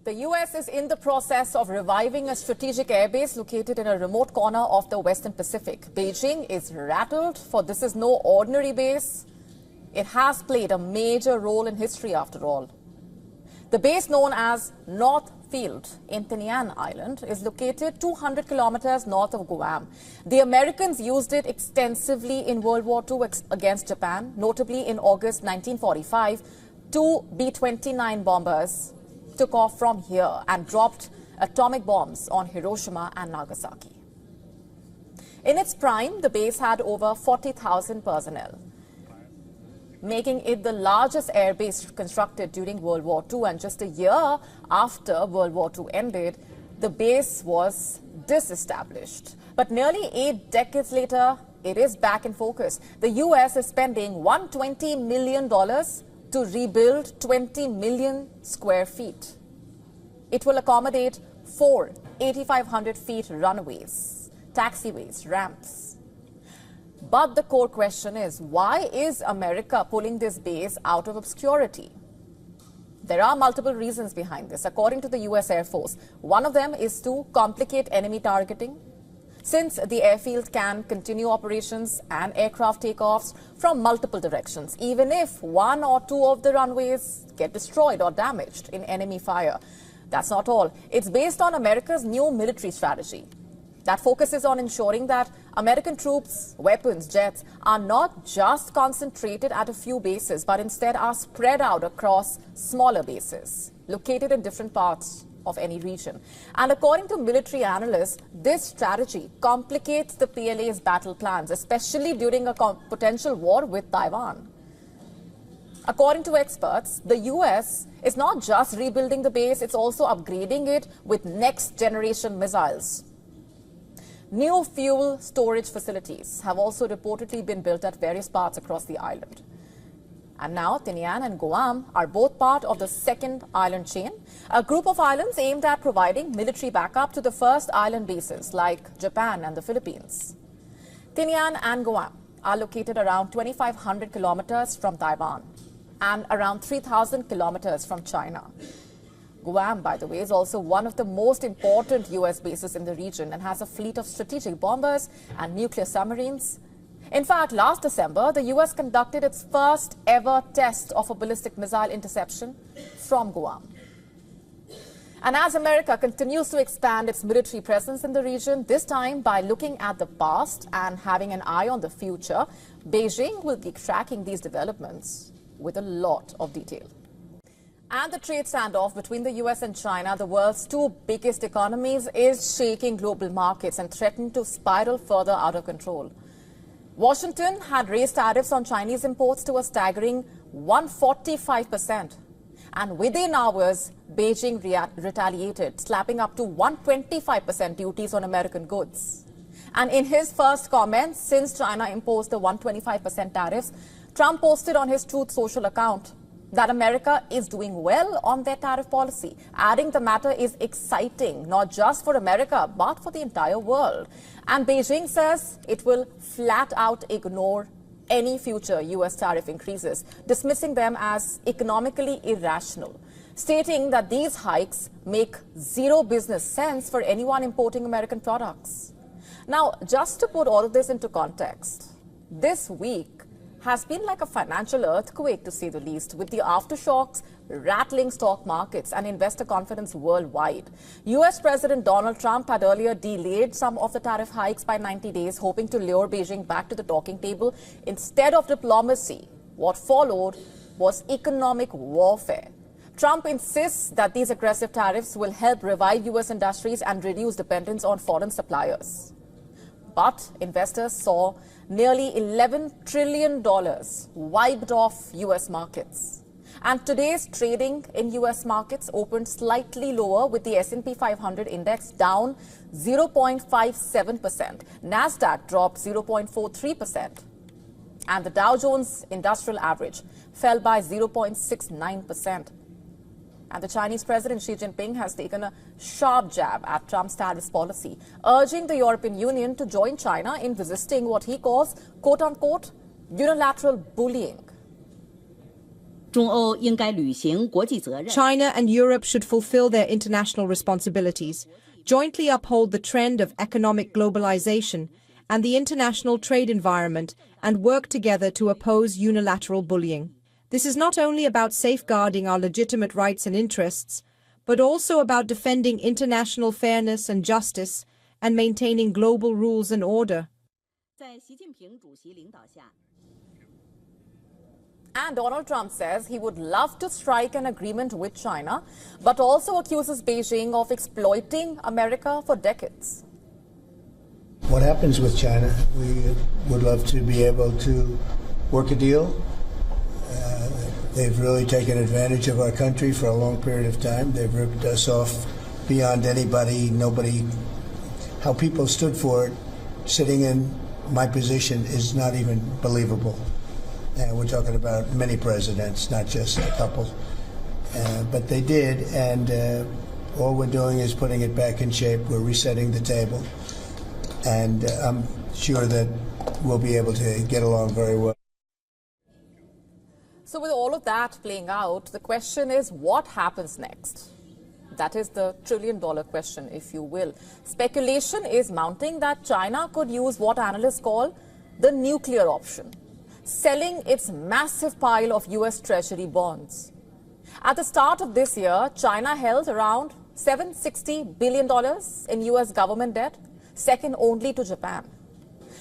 The US is in the process of reviving a strategic airbase located in a remote corner of the Western Pacific. Beijing is rattled, for this is no ordinary base. It has played a major role in history after all. The base, known as Airfield in Tinian Island, is located 200 kilometers north of Guam. The Americans used it extensively in World War II against Japan. Notably, in August 1945, two B-29 bombers took off from here and dropped atomic bombs on Hiroshima and Nagasaki. In its prime, the base had over 40,000 personnel, making it the largest airbase constructed during World War II. And just a year after World War II ended, the base was disestablished. But nearly 8 decades later, it is back in focus. The US is spending $120 million to rebuild 20 million square feet. It will accommodate 4 8,500 feet runways, taxiways, ramps. But the core question is, why is America pulling this base out of obscurity? There are multiple reasons behind this, according to the US Air Force. One of them is to complicate enemy targeting, since the airfield can continue operations and aircraft takeoffs from multiple directions, even if 1 or 2 of the runways get destroyed or damaged in enemy fire. That's not all. It's based on America's new military strategy that focuses on ensuring that American troops, weapons, jets are not just concentrated at a few bases, but instead are spread out across smaller bases located in different parts of any region. And according to military analysts, this strategy complicates the PLA's battle plans, especially during a potential war with Taiwan. According to experts, the US is not just rebuilding the base, it's also upgrading it with next-generation missiles. New fuel storage facilities have also reportedly been built at various parts across the island. And now Tinian and Guam are both part of the second island chain, a group of islands aimed at providing military backup to the first island bases like Japan and the Philippines. Tinian and Guam are located around 2,500 kilometers from Taiwan and around 3,000 kilometers from China. Guam, by the way, is also one of the most important US bases in the region and has a fleet of strategic bombers and nuclear submarines. In fact, last December, the US conducted its first ever test of a ballistic missile interception from Guam. And as America continues to expand its military presence in the region, this time by looking at the past and having an eye on the future, Beijing will be tracking these developments with a lot of detail. And the trade standoff between the US and China, the world's two biggest economies, is shaking global markets and threatening to spiral further out of control. Washington had raised tariffs on Chinese imports to a staggering 145%. And within hours, Beijing retaliated, slapping up to 125% duties on American goods. And in his first comments since China imposed the 125% tariffs, Trump posted on his Truth Social account that America is doing well on their tariff policy, adding the matter is exciting, not just for America, but for the entire world. And Beijing says it will flat out ignore any future US tariff increases, dismissing them as economically irrational, stating that these hikes make zero business sense for anyone importing American products. Now, just to put all of this into context, this week has been like a financial earthquake, to say the least, with the aftershocks rattling stock markets and investor confidence worldwide. US President Donald Trump had earlier delayed some of the tariff hikes by 90 days, hoping to lure Beijing back to the talking table. Instead of diplomacy, what followed was economic warfare. Trump insists that these aggressive tariffs will help revive US industries and reduce dependence on foreign suppliers. But investors saw nearly $11 trillion wiped off US markets. And today's trading in US markets opened slightly lower, with the S&P 500 index down 0.57%. NASDAQ dropped 0.43%. And the Dow Jones Industrial Average fell by 0.69%. And the Chinese President Xi Jinping has taken a sharp jab at Trump's tariff policy, urging the European Union to join China in resisting what he calls, quote-unquote, unilateral bullying. China and Europe should fulfill their international responsibilities, jointly uphold the trend of economic globalization and the international trade environment, and work together to oppose unilateral bullying. This is not only about safeguarding our legitimate rights and interests, but also about defending international fairness and justice and maintaining global rules and order. And Donald Trump says he would love to strike an agreement with China, but also accuses Beijing of exploiting America for decades. What happens with China? We would love to be able to work a deal. They've really taken advantage of our country for a long period of time. They've ripped us off beyond nobody. How people stood for it, sitting in my position, is not even believable. And we're talking about many presidents, not just a couple. But they did, and all we're doing is putting it back in shape. We're resetting the table. And I'm sure that we'll be able to get along very well. So with all of that playing out, the question is, what happens next? That is the trillion-dollar question, if you will. Speculation is mounting that China could use what analysts call the nuclear option, selling its massive pile of US Treasury bonds. At the start of this year, China held around $760 billion in US government debt, second only to Japan.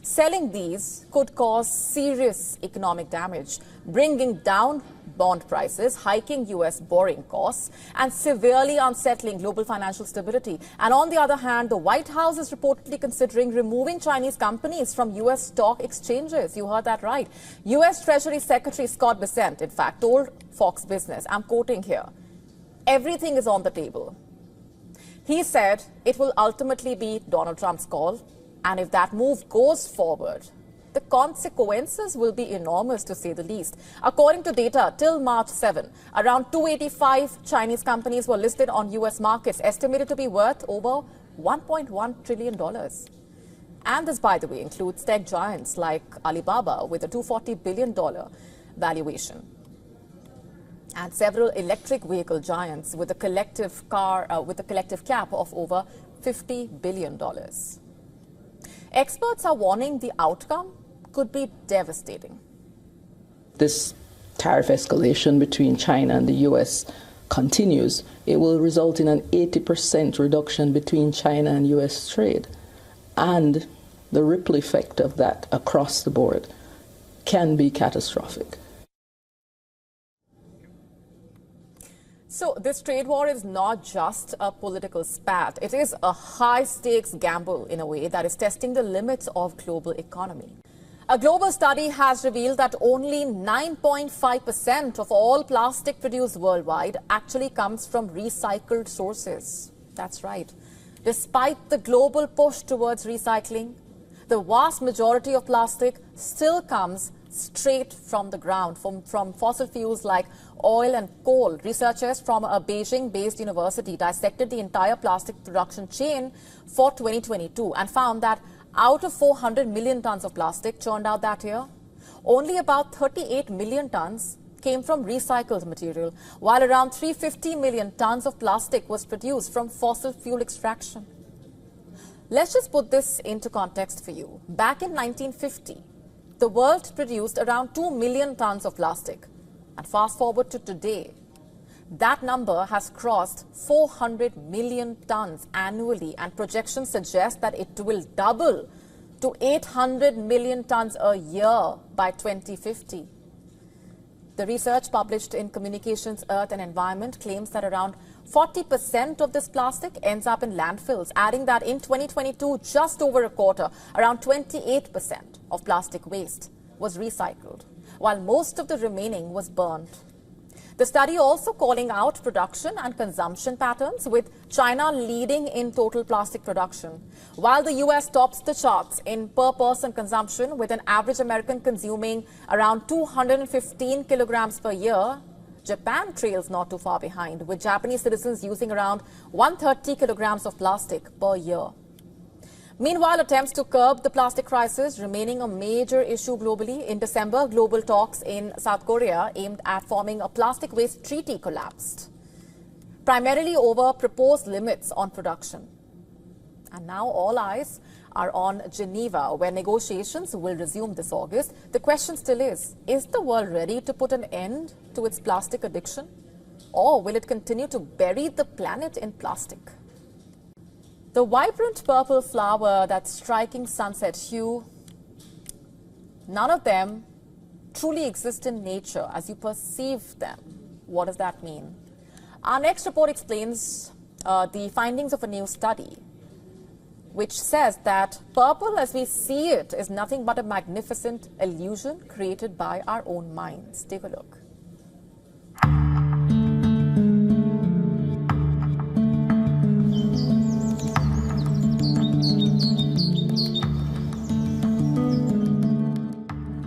Selling these could cause serious economic damage, bringing down bond prices, hiking US borrowing costs, and severely unsettling global financial stability. And on the other hand, the White House is reportedly considering removing Chinese companies from US stock exchanges. You heard that right. US Treasury Secretary Scott Bessent, in fact, told Fox Business, I'm quoting here, everything is on the table. He said it will ultimately be Donald Trump's call, and if that move goes forward, the consequences will be enormous, to say the least. According to data, till March 7, around 285 Chinese companies were listed on US markets, estimated to be worth over $1.1 trillion. And this, by the way, includes tech giants like Alibaba with a $240 billion valuation, and several electric vehicle giants with a collective cap of over $50 billion. Experts are warning the outcome could be devastating. This tariff escalation between China and the US continues. It will result in an 80% reduction between China and US trade. And the ripple effect of that across the board can be catastrophic. So this trade war is not just a political spat. It is a high-stakes gamble, in a way, that is testing the limits of global economy. A global study has revealed that only 9.5% of all plastic produced worldwide actually comes from recycled sources. That's right. Despite the global push towards recycling, the vast majority of plastic still comes straight from the ground, from fossil fuels like oil and coal. Researchers from a Beijing-based university dissected the entire plastic production chain for 2022 and found that out of 400 million tons of plastic churned out that year, only about 38 million tons came from recycled material, while around 350 million tons of plastic was produced from fossil fuel extraction. Let's just put this into context for you. Back in 1950, the world produced around 2 million tons of plastic. And fast forward to today, that number has crossed 400 million tons annually, and projections suggest that it will double to 800 million tons a year by 2050. The research published in Communications, Earth and Environment claims that around 40% of this plastic ends up in landfills, adding that in 2022, just over a quarter, around 28% of plastic waste was recycled, while most of the remaining was burned. The study also calling out production and consumption patterns, with China leading in total plastic production, while the US tops the charts in per-person consumption, with an average American consuming around 215 kilograms per year. Japan trails not too far behind, with Japanese citizens using around 130 kilograms of plastic per year. Meanwhile, attempts to curb the plastic crisis remaining a major issue globally. In December, global talks in South Korea aimed at forming a plastic waste treaty collapsed, primarily over proposed limits on production. And now all eyes are on Geneva, where negotiations will resume this August. The question still is the world ready to put an end to its plastic addiction? Or will it continue to bury the planet in plastic? The vibrant purple flower, that striking sunset hue, none of them truly exist in nature as you perceive them. What does that mean? Our next report explains the findings of a new study, which says that purple as we see it is nothing but a magnificent illusion created by our own minds. Take a look.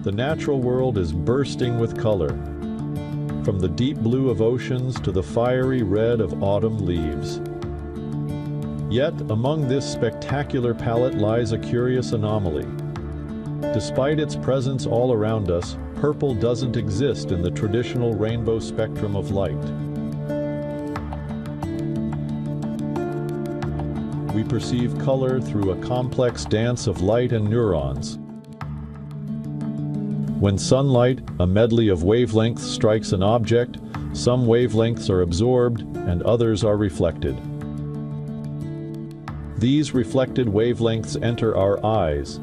The natural world is bursting with color, from the deep blue of oceans to the fiery red of autumn leaves. Yet, among this spectacular palette lies a curious anomaly. Despite its presence all around us, purple doesn't exist in the traditional rainbow spectrum of light. We perceive color through a complex dance of light and neurons. When sunlight, a medley of wavelengths, strikes an object, some wavelengths are absorbed and others are reflected. These reflected wavelengths enter our eyes,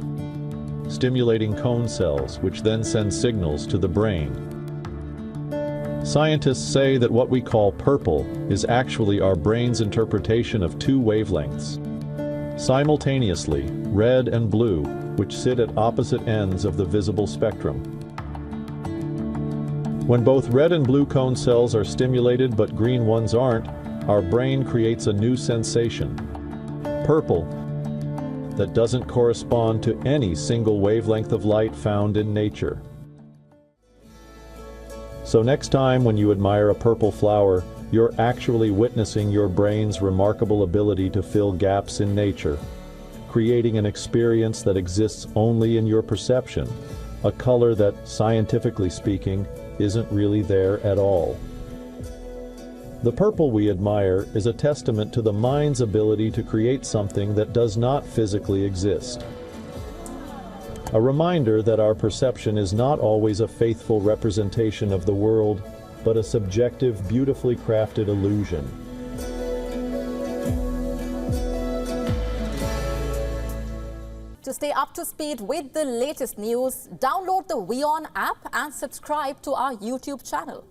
stimulating cone cells, which then send signals to the brain. Scientists say that what we call purple is actually our brain's interpretation of two wavelengths. Simultaneously, red and blue, which sit at opposite ends of the visible spectrum. When both red and blue cone cells are stimulated but green ones aren't, our brain creates a new sensation, purple, that doesn't correspond to any single wavelength of light found in nature. So next time when you admire a purple flower, you're actually witnessing your brain's remarkable ability to fill gaps in nature, creating an experience that exists only in your perception, a color that, scientifically speaking, isn't really there at all. The purple we admire is a testament to the mind's ability to create something that does not physically exist. A reminder that our perception is not always a faithful representation of the world, but a subjective, beautifully crafted illusion. To stay up to speed with the latest news, download the WION app and subscribe to our YouTube channel.